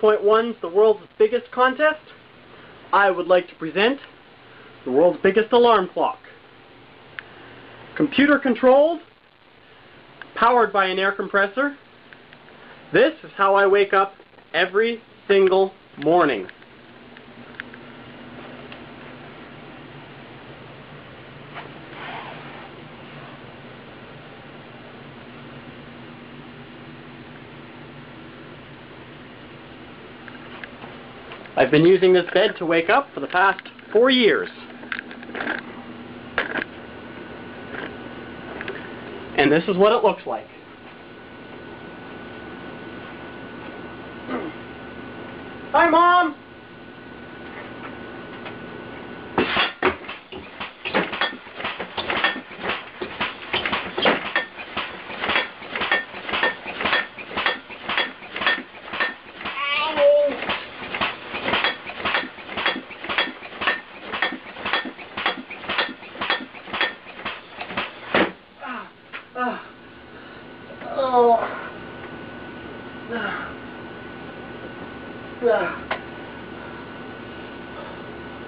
.1's the world's biggest contest. I would like to present the world's biggest alarm clock. Computer controlled, powered by an air compressor. This is how I wake up every single morning. I've been using this bed to wake up for the past 4 years. And this is what it looks like. Hi, Mom!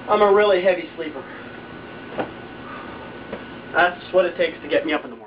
I'm a really heavy sleeper. That's what it takes to get me up in the morning.